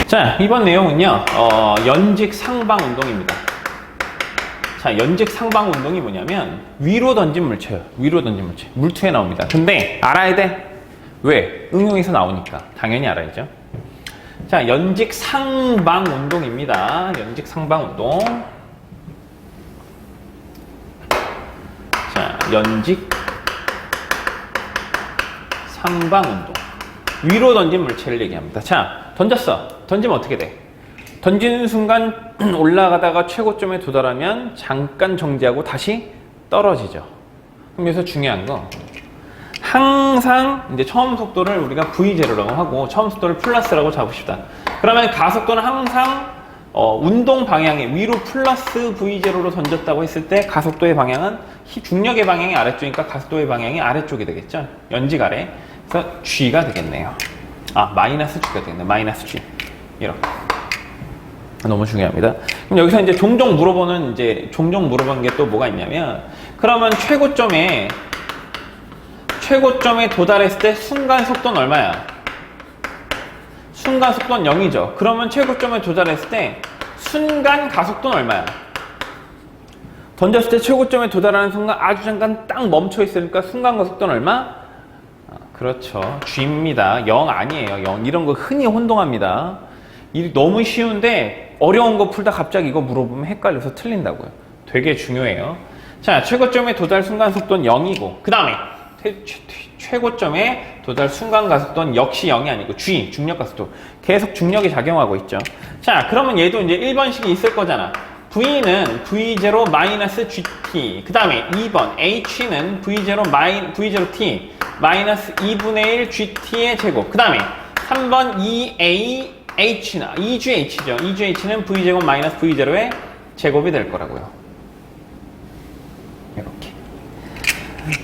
자, 이번 내용은요, 연직 상방 운동입니다. 자, 연직 상방 운동이 뭐냐면, 위로 던진 물체예요. 위로 던진 물체. 물투에 나옵니다. 근데, 알아야 돼. 왜? 응용에서 나오니까. 당연히 알아야죠. 자, 연직 상방 운동입니다. 연직 상방 운동. 자, 연직 상방 운동. 위로 던진 물체를 얘기합니다. 자, 던졌어. 던지면 어떻게 돼? 던지는 순간 올라가다가 최고점에 도달하면 잠깐 정지하고 다시 떨어지죠. 그럼 여기서 중요한 거, 항상 이제 처음 속도를 우리가 V0라고 하고 처음 속도를 플러스라고 잡읍시다. 그러면 가속도는 항상 운동 방향에 위로 플러스 V0로 던졌다고 했을 때 가속도의 방향은 중력의 방향이 아래쪽이니까 가속도의 방향이 아래쪽이 되겠죠. 연직 아래. 그래서 G가 되겠네요. 마이너스 G가 되겠네. 마이너스 G. 이렇게. 너무 중요합니다. 그럼 여기서 이제 종종 물어보는 게 또 뭐가 있냐면, 그러면 최고점에 도달했을 때 순간 속도는 얼마야? 순간 속도는 0이죠. 그러면 최고점에 도달했을 때 순간 가속도는 얼마야? 던졌을 때 최고점에 도달하는 순간 아주 잠깐 딱 멈춰 있으니까 순간 가속도는 얼마? 그렇죠. G입니다. 0 아니에요. 0. 이런 거 흔히 혼동합니다. 너무 쉬운데 어려운 거 풀다 갑자기 이거 물어보면 헷갈려서 틀린다고요. 되게 중요해요. 자, 최고점에 도달 순간 속도는 0이고, 그 다음에 최고점에 도달 순간 가속도는 역시 0이 아니고 G, 중력 가속도. 계속 중력이 작용하고 있죠. 자, 그러면 얘도 이제 1번식이 있을 거잖아. V는 V0 마이너스 GT. 그 다음에 2번 H는 V0T 마이너스 2분의 1 GT의 제곱. 그 다음에 3번 2AH나 2GH죠. 2GH는 V제곱 마이너스 V0의 제곱이 될 거라고요. 이렇게.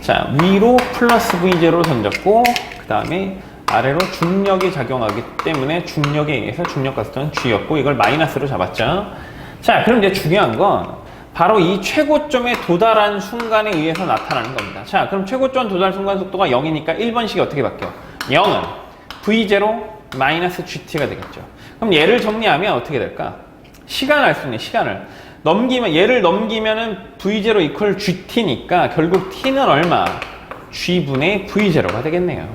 자, 위로 플러스 V0로 던졌고, 그 다음에 아래로 중력이 작용하기 때문에 중력에 의해서 중력 가속도는 G였고, 이걸 마이너스로 잡았죠. 자, 그럼 이제 중요한 건 바로 이 최고점에 도달한 순간에 의해서 나타나는 겁니다. 자, 그럼 최고점 도달 순간 속도가 0이니까 1번식이 어떻게 바뀌어? 0은 V0 마이너스 GT가 되겠죠. 그럼 얘를 정리하면 어떻게 될까? 시간을 알 수 있네, 시간을. 얘를 넘기면은 V0 이퀄 GT니까 결국 T는 얼마? G분의 V0가 되겠네요.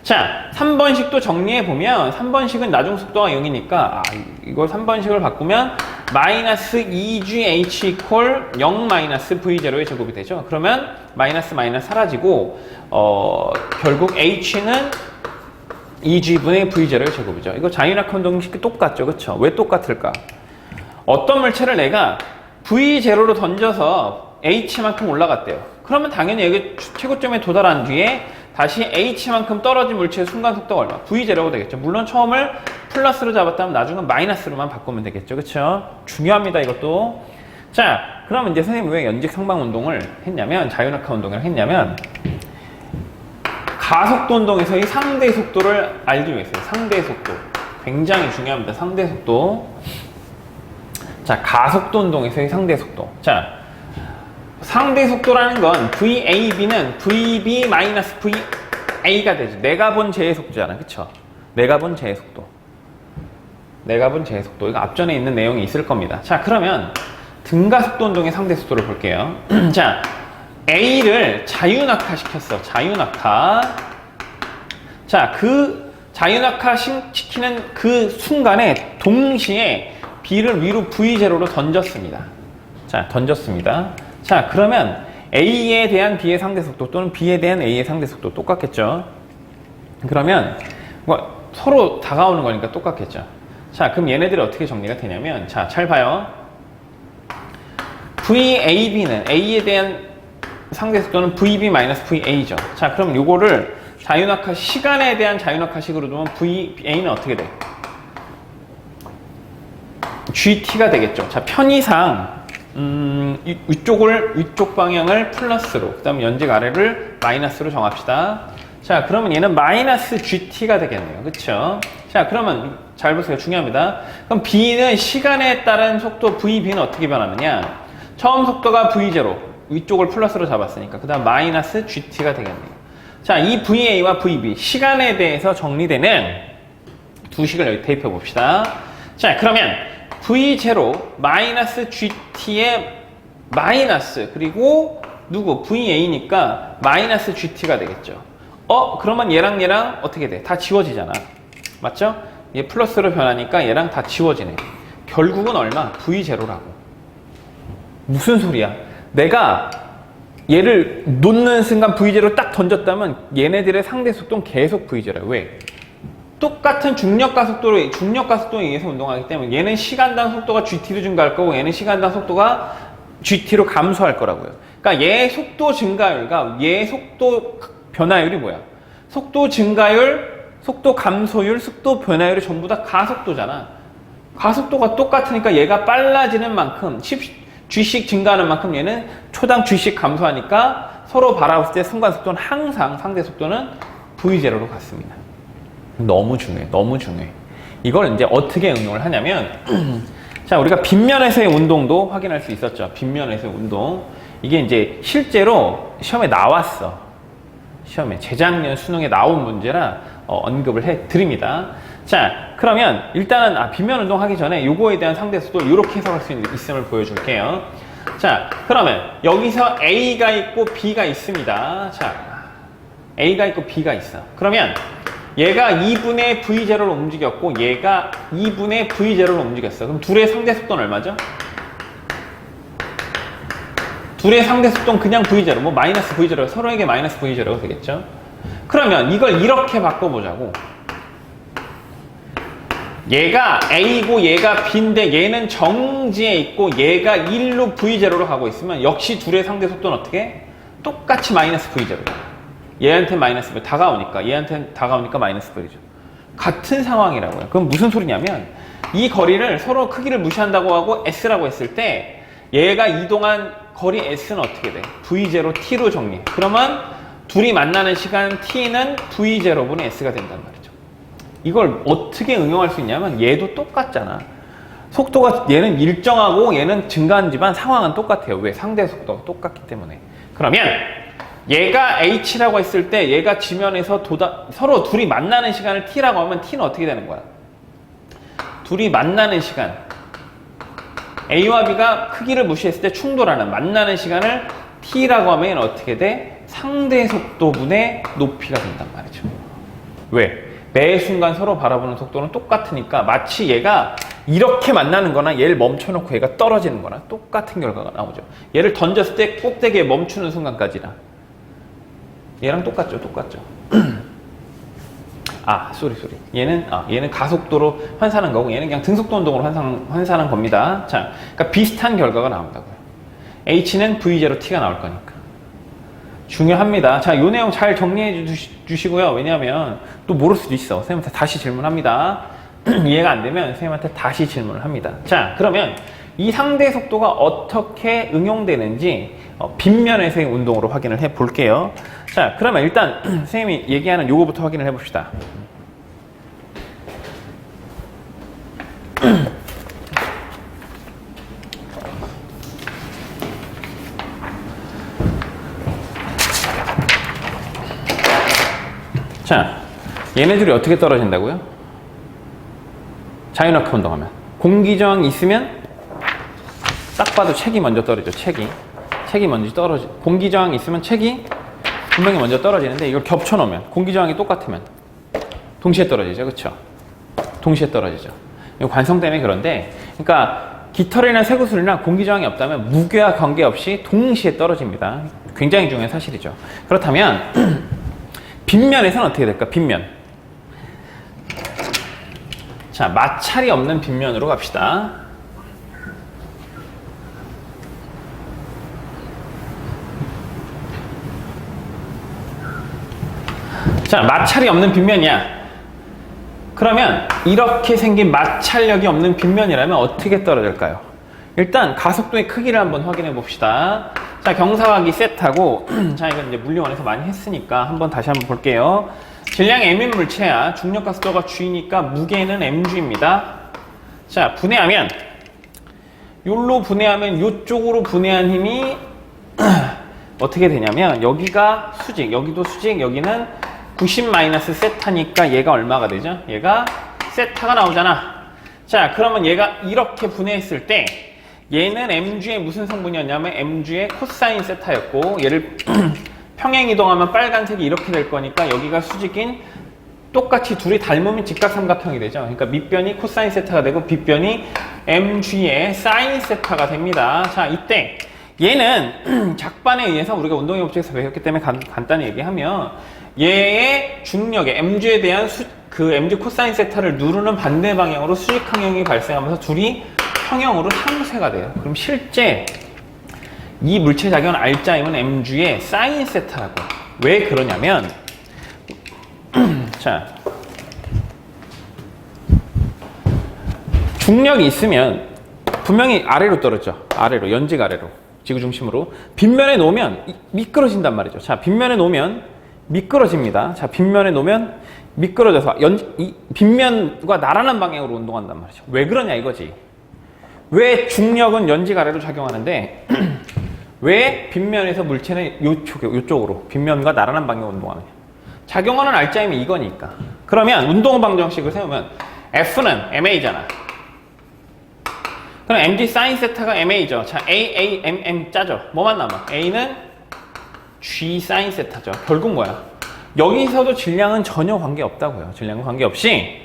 자, 3번식도 정리해보면 3번식은 나중 속도가 0이니까 이걸 3번식을 바꾸면 마이너스 2GH 이퀄 0 마이너스 V0의 제곱이 되죠. 그러면 마이너스 사라지고 결국 H는 2G분의 V0의 제곱이죠. 이거 자유낙하 운동식 똑같죠. 그쵸? 왜 똑같을까? 어떤 물체를 내가 V0로 던져서 H만큼 올라갔대요. 그러면 당연히 여기 최고점에 도달한 뒤에 다시 H만큼 떨어진 물체의 순간 속도가 얼마? V0가 되겠죠. 물론 처음을 플러스로 잡았다면 나중은 마이너스로만 바꾸면 되겠죠. 그쵸? 중요합니다, 이것도. 자, 그럼 이제 선생님이 왜 연직 상방 운동을 했냐면, 자유낙하 운동을 했냐면, 가속도 운동에서의 상대 속도를 알기 위해서요. 상대 속도. 굉장히 중요합니다. 상대 속도. 자, 가속도 운동에서의 상대 속도. 자, 상대 속도라는 건 VAB는 VB-VA가 되죠. 내가 본 제의 속도잖아. 그쵸? 내가 본 제의 속도. 내가 본 제의 속도. 이거 앞전에 있는 내용이 있을 겁니다. 자, 그러면 등가속도 운동의 상대 속도를 볼게요. 자, A를 자유낙하 시켰어. 자유낙하. 자, 그 자유낙하 시키는 그 순간에 동시에 B를 위로 V0로 던졌습니다. 자, 던졌습니다. 자, 그러면 A에 대한 B의 상대속도 또는 B에 대한 A의 상대속도 똑같겠죠. 그러면 뭐 서로 다가오는 거니까 똑같겠죠. 자, 그럼 얘네들이 어떻게 정리가 되냐면, 자, 잘 봐요. VAB는 A에 대한 상대속도는 VB-VA죠. 자, 그럼 요거를 자유낙하 시간에 대한 자유낙하식으로 두면 VA는 어떻게 돼? GT가 되겠죠. 자, 편의상 위쪽 방향을 플러스로, 그 다음 연직 아래를 마이너스로 정합시다. 자, 그러면 얘는 마이너스 GT가 되겠네요. 그쵸? 자, 그러면 잘 보세요. 중요합니다. 그럼 B는 시간에 따른 속도 VB는 어떻게 변하느냐? 처음 속도가 V0, 위쪽을 플러스로 잡았으니까. 그 다음 마이너스 GT가 되겠네요. 자, 이 VA와 VB, 시간에 대해서 정리되는 두 식을 여기 대입해 봅시다. 자, 그러면 V0 마이너스 GT의 마이너스 그리고 누구? VA니까 마이너스 GT가 되겠죠. 그러면 얘랑 어떻게 돼? 다 지워지잖아. 맞죠? 얘 플러스로 변하니까 얘랑 다 지워지네. 결국은 얼마? V0라고. 무슨 소리야? 내가 얘를 놓는 순간 V0 딱 던졌다면 얘네들의 상대 속도는 계속 V0야. 왜? 똑같은 중력 가속도에 의해서 운동하기 때문에 얘는 시간당 속도가 GT로 증가할 거고 얘는 시간당 속도가 GT로 감소할 거라고요. 그러니까 얘 속도 증가율과 얘 속도 변화율이 뭐야? 속도 증가율, 속도 감소율, 속도 변화율이 전부 다 가속도잖아. 가속도가 똑같으니까 얘가 빨라지는 만큼 G씩 증가하는 만큼 얘는 초당 G씩 감소하니까 서로 바라봤을 때 순간 속도는 항상 상대 속도는 V0로 같습니다. 너무 중요해. 너무 중요해. 이걸 이제 어떻게 응용을 하냐면 자, 우리가 빗면에서의 운동도 확인할 수 있었죠. 빗면에서의 운동. 이게 이제 실제로 시험에 나왔어. 시험에 재작년 수능에 나온 문제라 언급을 해 드립니다. 자, 그러면 일단은 빗면 운동 하기 전에 요거에 대한 상대 속도 이렇게 해석할 수 있음을 보여줄게요. 자, 그러면 여기서 A가 있고 B가 있습니다. 자, A가 있고 B가 있어. 그러면 얘가 2분의 V0를 움직였고 얘가 2분의 V0를 움직였어. 그럼 둘의 상대 속도는 얼마죠? 둘의 상대 속도는 그냥 V0, 뭐 마이너스 V0, 서로에게 마이너스 V0가 되겠죠? 그러면 이걸 이렇게 바꿔보자고. 얘가 A고 얘가 B인데 얘는 정지에 있고 얘가 1로 V0로 가고 있으면 역시 둘의 상대 속도는 어떻게? 똑같이 마이너스 V0. 얘한테 마이너스 V, 다가오니까 얘한테 다가오니까 마이너스 V죠. 같은 상황이라고요. 그럼 무슨 소리냐면 이 거리를 서로 크기를 무시한다고 하고 S라고 했을 때 얘가 이동한 거리 S는 어떻게 돼? V0 T로 정리해. 그러면 둘이 만나는 시간 T는 V0분의 S가 된단 말이죠. 이걸 어떻게 응용할 수 있냐면 얘도 똑같잖아. 속도가 얘는 일정하고 얘는 증가하지만 상황은 똑같아요. 왜? 상대 속도가 똑같기 때문에. 그러면 얘가 H라고 했을 때 얘가 지면에서 서로 둘이 만나는 시간을 T라고 하면 T는 어떻게 되는 거야? 둘이 만나는 시간 A와 B가 크기를 무시했을 때 충돌하는 만나는 시간을 T라고 하면 어떻게 돼? 상대 속도분의 높이가 된단 말이죠. 왜? 매 순간 서로 바라보는 속도는 똑같으니까 마치 얘가 이렇게 만나는 거나 얘를 멈춰놓고 얘가 떨어지는 거나 똑같은 결과가 나오죠. 얘를 던졌을 때 꼭대기에 멈추는 순간까지나 얘랑 똑같죠. 쏘리. 얘는 가속도로 환산한 거고 얘는 그냥 등속도 운동으로 환산한 겁니다. 자, 그러니까 비슷한 결과가 나온다고요. H는 V0 T가 나올 거니까. 중요합니다. 자, 요 내용 잘 정리해 주시고요. 왜냐하면 또 모를 수도 있어. 선생님한테 다시 질문합니다. 이해가 안 되면 선생님한테 다시 질문을 합니다. 자, 그러면 이 상대 속도가 어떻게 응용되는지 빗면에서의 운동으로 확인을 해 볼게요. 자, 그러면 일단 선생님이 얘기하는 요거부터 확인을 해 봅시다. 자, 얘네들이 어떻게 떨어진다고요? 자유낙하 운동하면 공기저항이 있으면 딱 봐도 책이 먼저 떨어져. 책이 먼저 떨어지. 공기저항이 있으면 책이 분명히 먼저 떨어지는데 이걸 겹쳐놓으면 공기저항이 똑같으면 동시에 떨어지죠. 그렇죠? 동시에 떨어지죠. 이거 관성 때문에 그런데 그러니까 깃털이나 쇠구슬이나 공기저항이 없다면 무게와 관계없이 동시에 떨어집니다. 굉장히 중요한 사실이죠. 그렇다면 빗면에서는 어떻게 될까? 빗면. 자, 마찰이 없는 빗면으로 갑시다. 자, 마찰이 없는 빗면이야. 그러면 이렇게 생긴 마찰력이 없는 빗면이라면 어떻게 떨어질까요? 일단 가속도의 크기를 한번 확인해 봅시다. 자, 경사각이 세타고 자, 이건 이제 물리원에서 많이 했으니까 한번 다시 한번 볼게요. 질량이 m인 물체야. 중력 가속도가 g니까 무게는 mg입니다. 자, 분해하면 요로 분해하면 요쪽으로 분해한 힘이 어떻게 되냐면 여기가 수직, 여기도 수직, 여기는 90 마이너스 세타니까 얘가 얼마가 되죠? 얘가 세타가 나오잖아. 자, 그러면 얘가 이렇게 분해했을 때 얘는 mg의 무슨 성분이었냐면 mg의 코사인 세타였고 얘를 평행 이동하면 빨간색이 이렇게 될 거니까 여기가 수직인 똑같이 둘이 닮으면 직각삼각형이 되죠. 그러니까 밑변이 코사인 세타가 되고 빗변이 mg의 사인 세타가 됩니다. 자, 이때 얘는 작반에 의해서 우리가 운동의 법칙에서 배웠기 때문에 간단히 얘기하면 얘의 중력에 mg에 대한 그 mg 코사인 세타를 누르는 반대 방향으로 수직항형이 발생하면서 둘이 평형으로 상쇄가 돼요. 그럼 실제 이 물체 작용은 R'은 mg의 사인 세타라고. 왜 그러냐면 자, 중력이 있으면 분명히 아래로 떨어져. 아래로, 연직 아래로, 지구 중심으로. 빗면에 놓으면 미끄러진단 말이죠. 자, 빗면에 놓으면 미끄러집니다. 자, 빗면에 놓으면 미끄러져서 이 빗면과 나란한 방향으로 운동한단 말이죠. 왜 그러냐 이거지. 왜 중력은 연직 아래로 작용하는데 왜 빗면에서 물체는 요쪽으로 빗면과 나란한 방향으로 운동하느냐. 작용하는 R자임이 이거니까. 그러면 운동 방정식을 세우면 F는 MA잖아. 그럼 mg 사인 세타가 MA죠. 자, A, M 짜죠. 뭐만 남아? A는 G 사인 세타죠. 결국 뭐야? 여기서도 질량은 전혀 관계없다고요. 질량은 관계없이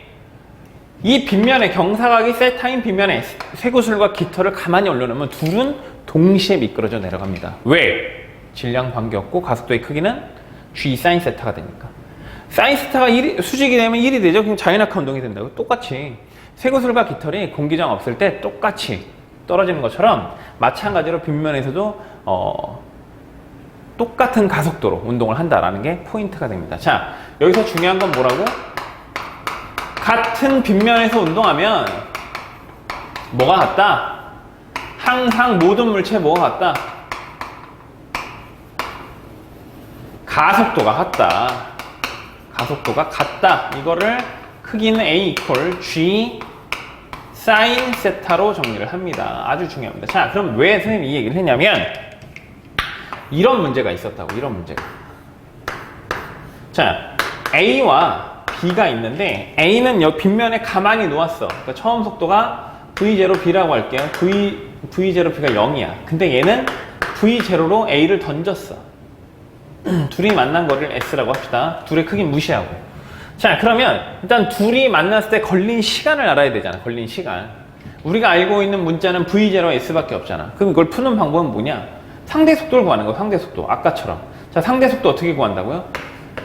이 빗면에 경사각이 세타인 빗면에 쇠구슬과 깃털을 가만히 올려놓으면 둘은 동시에 미끄러져 내려갑니다. 왜? 질량 관계없고 가속도의 크기는 G 사인 세타가 되니까. 사인 세타가 수직이 되면 1이 되죠. 그럼 자연낙하 운동이 된다고. 똑같이 쇠구슬과 깃털이 공기장 없을 때 똑같이 떨어지는 것처럼 마찬가지로 빗면에서도 똑같은 가속도로 운동을 한다라는 게 포인트가 됩니다. 자, 여기서 중요한 건 뭐라고? 같은 빗면에서 운동하면 뭐가 같다? 항상 모든 물체에 뭐가 같다? 가속도가 같다. 가속도가 같다. 이거를 크기는 A 이퀄 G 사인 세타로 정리를 합니다. 아주 중요합니다. 자, 그럼 왜 선생님이 이 얘기를 했냐면 이런 문제가 있었다고. 이런 문제가. 자, A와 B가 있는데 A는 여기 빗면에 가만히 놓았어. 그러니까 처음 속도가 V0 B라고 할게요. V0 B가 0이야. 근데 얘는 V0로 A를 던졌어. 둘이 만난 거리를 S라고 합시다. 둘의 크기 무시하고. 자, 그러면 일단 둘이 만났을 때 걸린 시간을 알아야 되잖아. 걸린 시간. 우리가 알고 있는 문자는 V0, S밖에 없잖아. 그럼 이걸 푸는 방법은 뭐냐? 상대 속도를 구하는 거야. 상대 속도. 아까처럼. 자, 상대 속도 어떻게 구한다고요?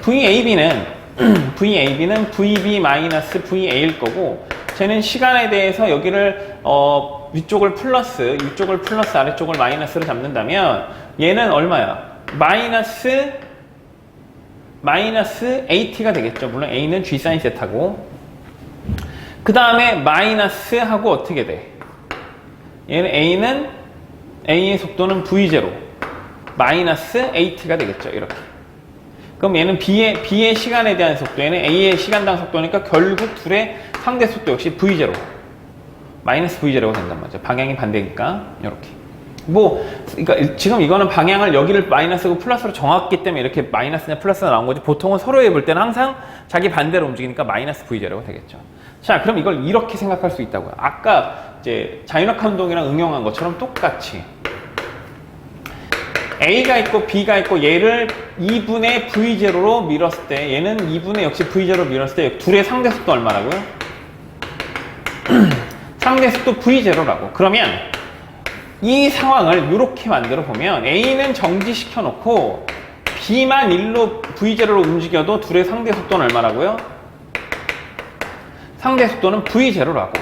VAB는 VB-VA일 거고 쟤는 시간에 대해서 여기를 위쪽을 플러스 아래쪽을 마이너스로 잡는다면 얘는 얼마야? 마이너스 AT가 되겠죠. 물론 A는 G 사인 세타고 그 다음에 마이너스 하고 어떻게 돼? 얘는 A의 속도는 V0 마이너스 AT가 되겠죠. 이렇게. 그럼 얘는 B의 시간에 대한 속도, 얘는 A의 시간당 속도니까 결국 둘의 상대 속도 역시 V0 마이너스 V0가 된단 말이죠. 방향이 반대니까 이렇게. 그러니까 지금 이거는 방향을 여기를 마이너스고 플러스로 정했기 때문에 이렇게 마이너스냐 플러스가 나온 거지. 보통은 서로 해볼 때는 항상 자기 반대로 움직이니까 마이너스 V0가 되겠죠. 자, 그럼 이걸 이렇게 생각할 수 있다고요. 아까 이제 자연낙하 운동이랑 응용한 것처럼 똑같이 A가 있고 B가 있고 얘를 2분의 V0로 밀었을 때 얘는 2분의 역시 V0로 밀었을 때 둘의 상대 속도 얼마라고요? 상대 속도 V0라고. 그러면 이 상황을 이렇게 만들어 보면 A는 정지시켜 놓고 B만 1로 V0로 움직여도 둘의 상대 속도는 얼마라고요? 상대 속도는 V0라고.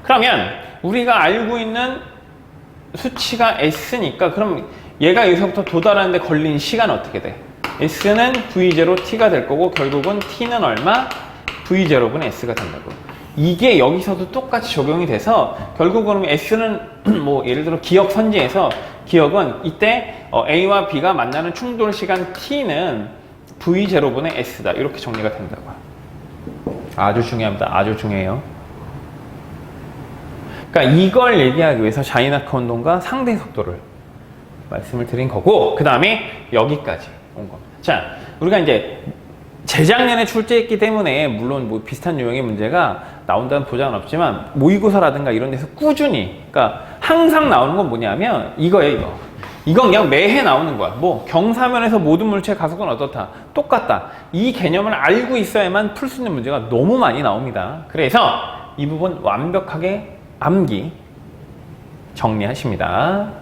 그러면 우리가 알고 있는 수치가 S니까 그럼 얘가 여기서부터 도달하는데 걸린 시간은 어떻게 돼? S는 V0 T가 될 거고 결국은 T는 얼마? V0분의 S가 된다고. 이게 여기서도 똑같이 적용이 돼서 결국 그러면 S는 뭐 예를 들어 기억 선지에서 기억은 이때 A와 B가 만나는 충돌 시간 T는 V0분의 S다. 이렇게 정리가 된다고요. 아주 중요합니다. 아주 중요해요. 그러니까 이걸 얘기하기 위해서 자연낙하 운동과 상대 속도를 말씀을 드린 거고 그 다음에 여기까지 온 겁니다. 자, 우리가 이제 재작년에 출제했기 때문에 물론 뭐 비슷한 유형의 문제가 나온다는 보장은 없지만 모의고사라든가 이런 데서 꾸준히, 그러니까 항상 나오는 건 뭐냐면 이거예요, 이거. 이건 그냥 매해 나오는 거야. 뭐 경사면에서 모든 물체의 가속은 어떻다, 똑같다. 이 개념을 알고 있어야만 풀 수 있는 문제가 너무 많이 나옵니다. 그래서 이 부분 완벽하게 암기 정리하십니다.